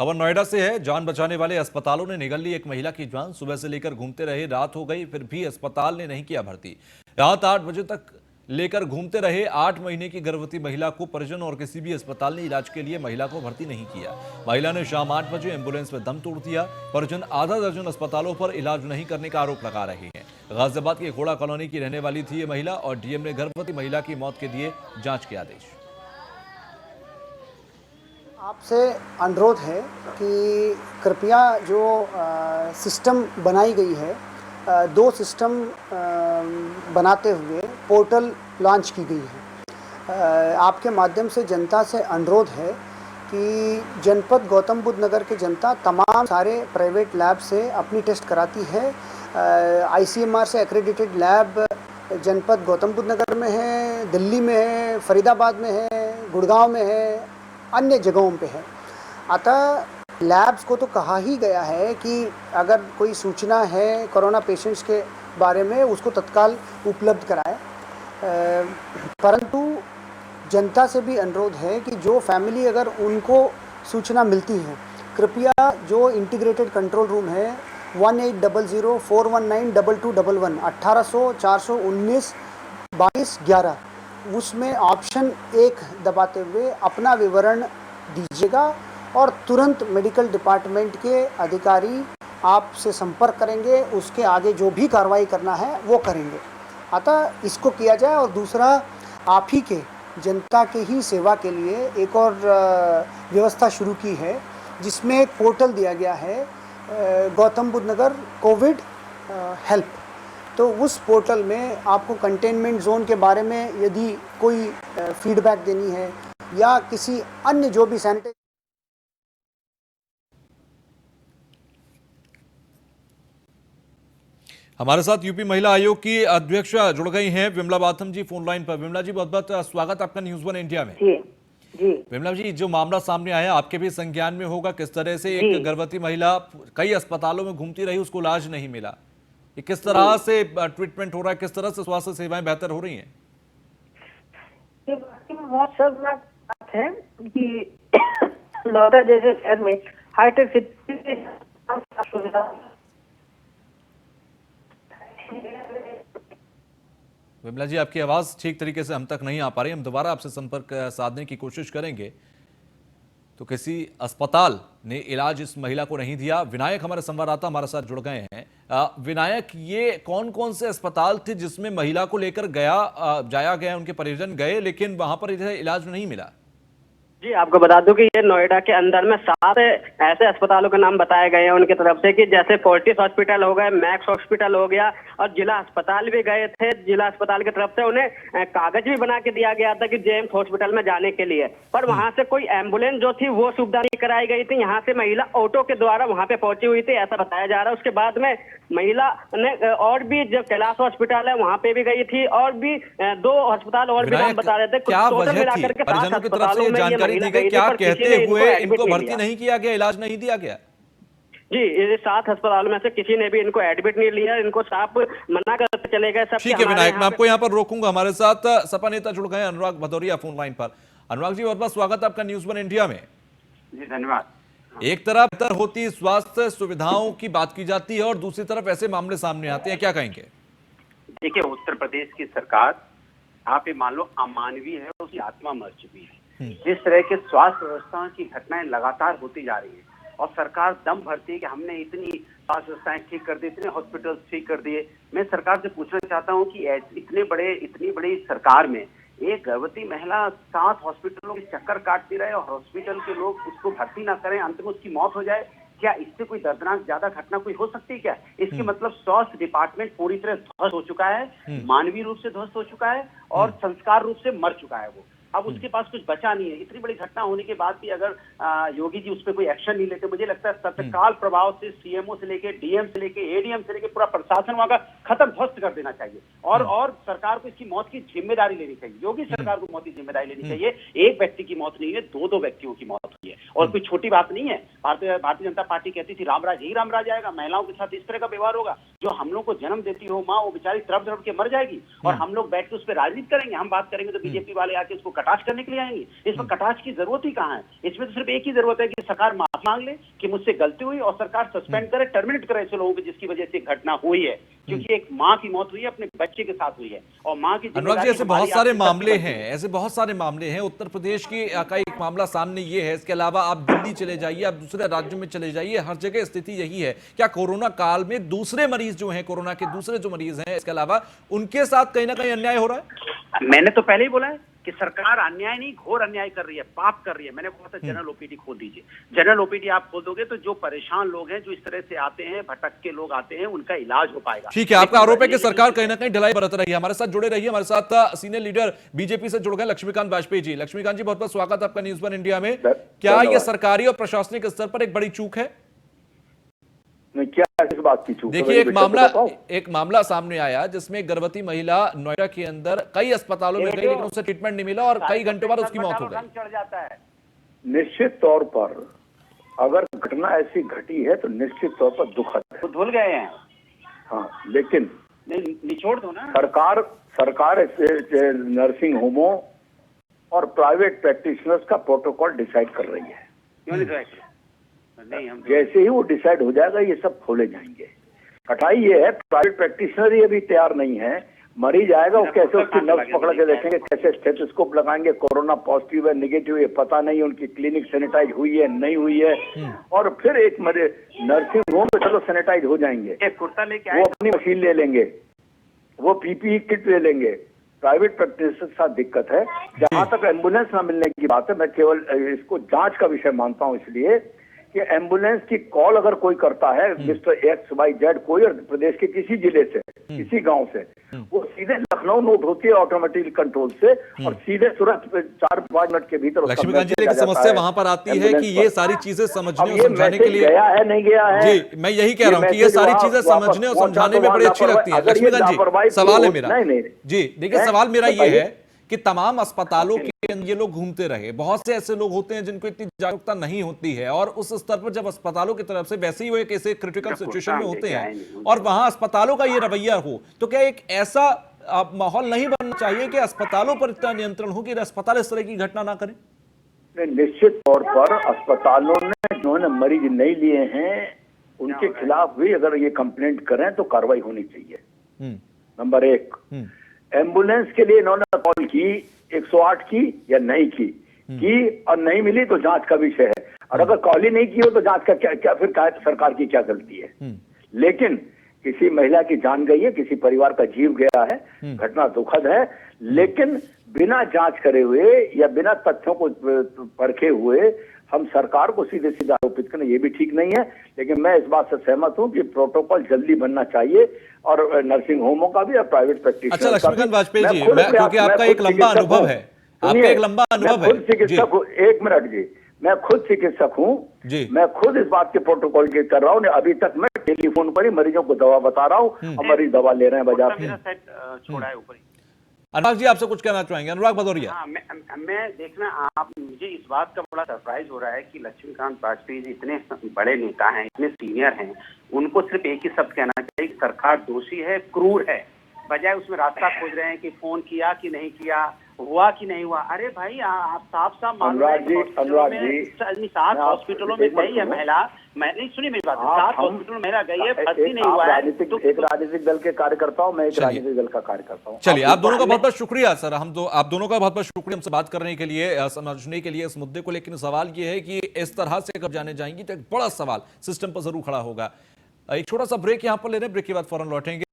खबर नोएडा से है। जान बचाने वाले अस्पतालों ने निगल ली एक महिला की जान। सुबह से लेकर घूमते रहे, रात हो गई, फिर भी अस्पताल ने नहीं किया भर्ती। रात 8 बजे तक लेकर घूमते रहे 8 महीने की गर्भवती महिला को परिजन और किसी भी अस्पताल ने इलाज के लिए महिला को भर्ती नहीं किया। महिला ने शाम 8 बजे एम्बुलेंस में दम तोड़ दिया। परिजन आधा दर्जन अस्पतालों पर इलाज नहीं करने का आरोप लगा रहे हैं। गाजियाबाद की घोड़ा कॉलोनी की रहने वाली थी ये महिला और डीएम ने गर्भवती महिला की मौत के दिए जांच के आदेश। आपसे अनुरोध है कि कृपया जो सिस्टम बनाई गई है, दो सिस्टम बनाते हुए पोर्टल लॉन्च की गई है। आपके माध्यम से जनता से अनुरोध है कि जनपद गौतम बुद्ध नगर के जनता तमाम सारे प्राइवेट लैब से अपनी टेस्ट कराती है। ICMR से एक्रेडिटेड लैब जनपद गौतम बुद्ध नगर में है, दिल्ली में है, फरीदाबाद में है, गुड़गांव में है, अन्य जगहों पे है। अतः लैब्स को तो कहा ही गया है कि अगर कोई सूचना है कोरोना पेशेंट्स के बारे में उसको तत्काल उपलब्ध कराएं। परंतु जनता से भी अनुरोध है कि जो फैमिली अगर उनको सूचना मिलती है, कृपया जो इंटीग्रेटेड कंट्रोल रूम है 1800 419 2211 1800 419 2211 उसमें ऑप्शन 1 दबाते हुए अपना विवरण दीजिएगा और तुरंत मेडिकल डिपार्टमेंट के अधिकारी आपसे संपर्क करेंगे। उसके आगे जो भी कार्रवाई करना है वो करेंगे। अतः इसको किया जाए। और दूसरा, आप ही के जनता के ही सेवा के लिए एक और व्यवस्था शुरू की है जिसमें एक पोर्टल दिया गया है, गौतम बुद्ध नगर कोविड हेल्प। तो उस पोर्टल में आपको कंटेनमेंट जोन के बारे में यदि कोई फीडबैक देनी है या किसी अन्य जो भी सैनिटाइज। हमारे साथ यूपी महिला आयोग की अध्यक्ष जुड़ गई हैं विमला बाथम जी फोन लाइन पर। विमला जी, बहुत बहुत स्वागत आपका न्यूज़ 1 इंडिया में। जी जी विमला जी, जो मामला सामने आया आपके भी संज्ञान में होगा, किस तरह से एक गर्भवती महिला कई अस्पतालों में घूमती रही, उसको इलाज नहीं मिला। ये किस तरह से ट्रीटमेंट हो रहा है, किस तरह से स्वास्थ्य सेवाएं बेहतर हो रही हैं? ये बहुत सब बात है कि नोएडा जैसे शहर में हाईटेक सिटी विमला जी, आपकी आवाज ठीक तरीके से हम तक नहीं आ पा रही। हम दोबारा आपसे संपर्क साधने की कोशिश करेंगे। तो किसी अस्पताल ने इलाज इस महिला को नहीं दिया। विनायक हमारे संवाददाता हमारे साथ जुड़ गए हैं। विनायक, ये कौन कौन से अस्पताल थे जिसमें महिला को लेकर जाया गया, उनके परिजन गए लेकिन वहां पर इलाज नहीं मिला? जी, आपको बता दूं कि ये नोएडा के अंदर में 7 ऐसे अस्पतालों के नाम बताए गए हैं उनकी तरफ से, कि जैसे फोर्टिस हॉस्पिटल हो गए, मैक्स हॉस्पिटल हो गया, और जिला अस्पताल भी गए थे। जिला अस्पताल की तरफ से उन्हें कागज भी बना के दिया गया था कि जेम्स हॉस्पिटल में जाने के लिए, पर वहां से कोई एम्बुलेंस जो थी वो सुविधा नहीं कराई गई थी। यहाँ से महिला ऑटो के द्वारा वहां पे पहुंची हुई थी, ऐसा बताया जा रहा है। उसके बाद में महिला ने और भी जो कैलाश हॉस्पिटल है वहां पे भी गई थी, और भी 2 अस्पताल और भी नाम बता रहे थे। क्या वजह थी? परिजनों की तरफ से जानकारी दी गई, क्या कहते हुए इनको भर्ती नहीं किया गया, इलाज नहीं दिया गया? जी, ये 7 अस्पतालों में से किसी ने भी इनको एडमिट नहीं लिया, इनको साफ मना करते चले गए सब। ठीक है विनायक, मैं आपको यहाँ पर रोकूंगा। हमारे साथ सपा नेता जुड़ गए अनुराग भदौरिया फोन लाइन पर। अनुराग जी, बहुत बहुत स्वागत आपका न्यूज़ 1 इंडिया में। जी धन्यवाद। एक तरफ बेहतर होती स्वास्थ्य सुविधाओं की बात की जाती है और दूसरी तरफ ऐसे मामले सामने आते हैं, क्या कहेंगे? देखिए, उत्तर प्रदेश की सरकार यहाँ पे मान लो अमानवीय है, उसकी आत्मा मर चुकी है। जिस तरह के स्वास्थ्य व्यवस्थाओं की घटनाएं लगातार होती जा रही है और सरकार दम भरती है कि हमने इतनी स्वास्थ्य व्यवस्थाएं ठीक कर दी, इतने हॉस्पिटल ठीक कर दिए। मैं सरकार से पूछना चाहता हूँ कि इतनी बड़ी सरकार में एक गर्भवती महिला 7 हॉस्पिटलों के चक्कर काटती रहे और हॉस्पिटल के लोग उसको भर्ती ना करें, अंत में उसकी मौत हो जाए। क्या इससे कोई दर्दनाक ज्यादा घटना कोई हो सकती है क्या? इसके मतलब स्वास्थ्य डिपार्टमेंट पूरी तरह ध्वस्त हो चुका है, मानवीय रूप से ध्वस्त हो चुका है और संस्कार रूप से मर चुका है वो। अब उसके पास कुछ बचा नहीं है। इतनी बड़ी घटना होने के बाद भी अगर योगी जी उस पर कोई एक्शन नहीं लेते, मुझे लगता है तत्काल प्रभाव से सीएमओ से लेके डीएम से लेके एडीएम से लेके पूरा प्रशासन वहां का खत्म ध्वस्त कर देना चाहिए और सरकार को इसकी मौत की जिम्मेदारी लेनी चाहिए। योगी सरकार को मौत की जिम्मेदारी लेनी चाहिए। एक व्यक्ति की मौत नहीं है, 2 व्यक्तियों की मौत हुई है और कोई छोटी बात नहीं है। भारतीय जनता पार्टी कहती थी रामराज ही रामराज आएगा, महिलाओं के साथ इस तरह का व्यवहार होगा। जो हम लोग को जन्म देती हो माँ, वो बेचारी तड़प के मर जाएगी और हम लोग बैठ के उस पर राजनीति करेंगे। हम बात करेंगे तो बीजेपी वाले आके उसको कटाक्ष करने के लिए आएंगे। इसमें कटाक्ष की जरूरत ही कहाँ है? इसमें तो सिर्फ एक ही जरूरत है कि सरकार मांग ले कि मुझसे गलती हुई और सरकार सस्पेंड करे, टर्मिनेट करे ऐसे लोगों की जिसकी वजह से घटना हुई है, क्योंकि एक माँ की मौत हुई है, अपने बच्चे के साथ हुई है और माँ की अनुराग जी, ऐसे बहुत हमारी सारे आपकी मामले सबकी हैं, ऐसे बहुत सारे मामले हैं। उत्तर प्रदेश की का एक मामला सामने ये है, इसके अलावा आप दिल्ली चले जाइए, आप दूसरे राज्यों में चले जाइए, हर जगह स्थिति यही है। क्या कोरोना काल में दूसरे मरीज जो हैं, कोरोना के दूसरे जो मरीज हैं, इसके अलावा उनके साथ कहीं ना कहीं अन्याय हो रहा है? मैंने तो पहले ही बोला है कि सरकार अन्याय नहीं, घोर अन्याय कर रही है, पाप कर रही है। मैंने कहा था जनरल ओपीडी खोल दीजिए। जनरल ओपीडी आप खोल दोगे तो जो परेशान लोग हैं, जो इस तरह से आते हैं, भटक के लोग आते हैं, उनका इलाज हो पाएगा। ठीक है, आपका आरोप है कि सरकार कहीं ना कहीं ढिलाई बरत रही है। हमारे साथ जुड़े रहिए, हमारे साथ सीनियर लीडर बीजेपी से जुड़ गए लक्ष्मीकांत वाजपेयी जी। लक्ष्मीकांत जी, बहुत बहुत स्वागत आपका न्यूज़ वन इंडिया में। क्या यह सरकारी और प्रशासनिक स्तर पर एक बड़ी चूक है? क्या इस बात की चूक? देखिए, एक मामला सामने आया जिसमें गर्भवती महिला नोएडा के अंदर कई अस्पतालों में गई, लेकिन उसे ट्रीटमेंट नहीं मिला और कई घंटों बाद उसकी मौत हो गई। चढ़ जाता है। निश्चित तौर पर अगर घटना ऐसी घटी है तो निश्चित तौर पर दुखद है। तो धुल गए हैं। हाँ, लेकिन निचोड़ दो ना। सरकार ऐसे नर्सिंग होमों और प्राइवेट प्रैक्टिशनर्स का प्रोटोकॉल डिसाइड कर रही है। क्यों नहीं डिसाइड? नहीं, हम जैसे ही वो डिसाइड हो जाएगा ये सब खोले जाएंगे। कटाई ये है, प्राइवेट प्रैक्टिशनर ही अभी तैयार नहीं है। मरीज आएगा, वो कैसे उसकी नब्ज पकड़ के देखेंगे, कैसे स्टेथोस्कोप लगाएंगे, कोरोना पॉजिटिव है निगेटिव है पता नहीं, उनकी क्लिनिक सैनिटाइज हुई है नहीं हुई है, और फिर एक नर्सिंग होम में चलो सैनिटाइज हो जाएंगे, एक कुर्ता लेके वो अपनी मशीन ले लेंगे, वो पीपीई किट ले लेंगे। प्राइवेट प्रैक्टिस के साथ दिक्कत है। जहां तक एम्बुलेंस न मिलने की बात है, मैं केवल इसको जांच का विषय मानता हूं, इसलिए कि एम्बुलेंस की कॉल अगर कोई करता है, मिस्टर XYZ कोई और प्रदेश के किसी जिले से, किसी गांव से, वो सीधे लखनऊ नोट होती है ऑटोमेटिक कंट्रोल से और सीधे तुरंत 4-5 मिनट के भीतर। लक्ष्मीकांत जी, लेकिन समस्या वहां पर आती है कि ये सारी चीजें समझने और समझाने के लिए गया है नहीं गया है। जी, मैं यही कह रहा हूँ कि ये सारी चीजें समझने और समझाने में बड़ी अच्छी लगती है। लक्ष्मीकांत जी, सवाल है मेरा, जी देखिए, सवाल मेरा ये है कि तमाम अस्पतालों के अंदर ये लोग घूमते रहे। बहुत से ऐसे लोग होते हैं जिनको इतनी जागरूकता नहीं होती है, और उस स्तर पर जब अस्पतालों की तरफ से, वैसे ही वो एक ऐसे क्रिटिकल सिचुएशन में होते हैं और वहां अस्पतालों का ये रवैया हो, तो क्या एक ऐसा माहौल नहीं बनना चाहिए कि अस्पतालों पर इतना नियंत्रण हो कि अस्पताल इस तरह की घटना ना करें? निश्चित तौर पर अस्पतालों ने जिन्होंने मरीज नहीं लिए हैं उनके खिलाफ भी अगर ये कंप्लेंट करें तो कार्रवाई होनी चाहिए। नंबर एक, एम्बुलेंस के लिए इन्होंने कॉल की, 108 की या नहीं की और नहीं मिली तो जांच का विषय है, और अगर कॉल ही नहीं की हो तो जांच का क्या फिर सरकार की क्या गलती है? लेकिन किसी महिला की जान गई है, किसी परिवार का जीव गया है, घटना दुखद है, लेकिन बिना जांच करे हुए या बिना तथ्यों को परखे हुए हम सरकार को सीधे सीधे आरोपित करना ये भी ठीक नहीं है। लेकिन मैं इस बात से सहमत हूं कि प्रोटोकॉल जल्दी बनना चाहिए और नर्सिंग होमों का भी और प्राइवेट प्रैक्टिस। अच्छा लक्ष्मीकांत वाजपेयी जी, क्योंकि आपका एक लंबा अनुभव है, आपका एक लंबा अनुभव है। खुद चिकित्सक हूं, एक मिनट जी, मैं खुद चिकित्सक हूं जी, मैं खुद इस बात के प्रोटोकॉल के कर रहा हूं। अभी तक मैं टेलीफोन पर ही मरीजों को दवा बता रहा हूं और मरीज दवा ले रहे हैं बाजार से। छोड़ा है ऊपर। अनुराग जी, आपसे कुछ कहना चाहेंगे? अनुराग भदौरिया। हाँ, मैं देखना, आप मुझे इस बात का बड़ा सरप्राइज हो रहा है कि लक्ष्मीकांत वाजपेयी जी इतने बड़े नेता हैं, इतने सीनियर हैं, उनको सिर्फ एक ही शब्द कहना चाहिए कि सरकार दोषी है, क्रूर है, बजाय उसमें रास्ता खोज रहे हैं कि फोन किया कि नहीं किया, हुआ कि नहीं हुआ। अरे भाई, आप साफ मान रहे हैं, 7 हॉस्पिटलों में गई है महिला, मैं नहीं सुनी मेरी बात, 7 हॉस्पिटल में महिला गई है, भर्ती नहीं हुआ है। एक राजनीतिक दल के कार्यकर्ता हूं, मैं एक राजनीतिक दल का कार्यकर्ता हूं। चलिए, आप दोनों का बहुत बहुत शुक्रिया सर, आप दोनों का बहुत बहुत शुक्रिया हमसे बात करने के लिए, समझने के लिए इस मुद्दे को। लेकिन सवाल ये है कि इस तरह से कब जाने जाएंगी तो एक बड़ा सवाल सिस्टम पर जरूर खड़ा होगा। एक छोटा सा ब्रेक यहां पर ले रहे हैं, ब्रेक के बाद फौरन लौटेंगे।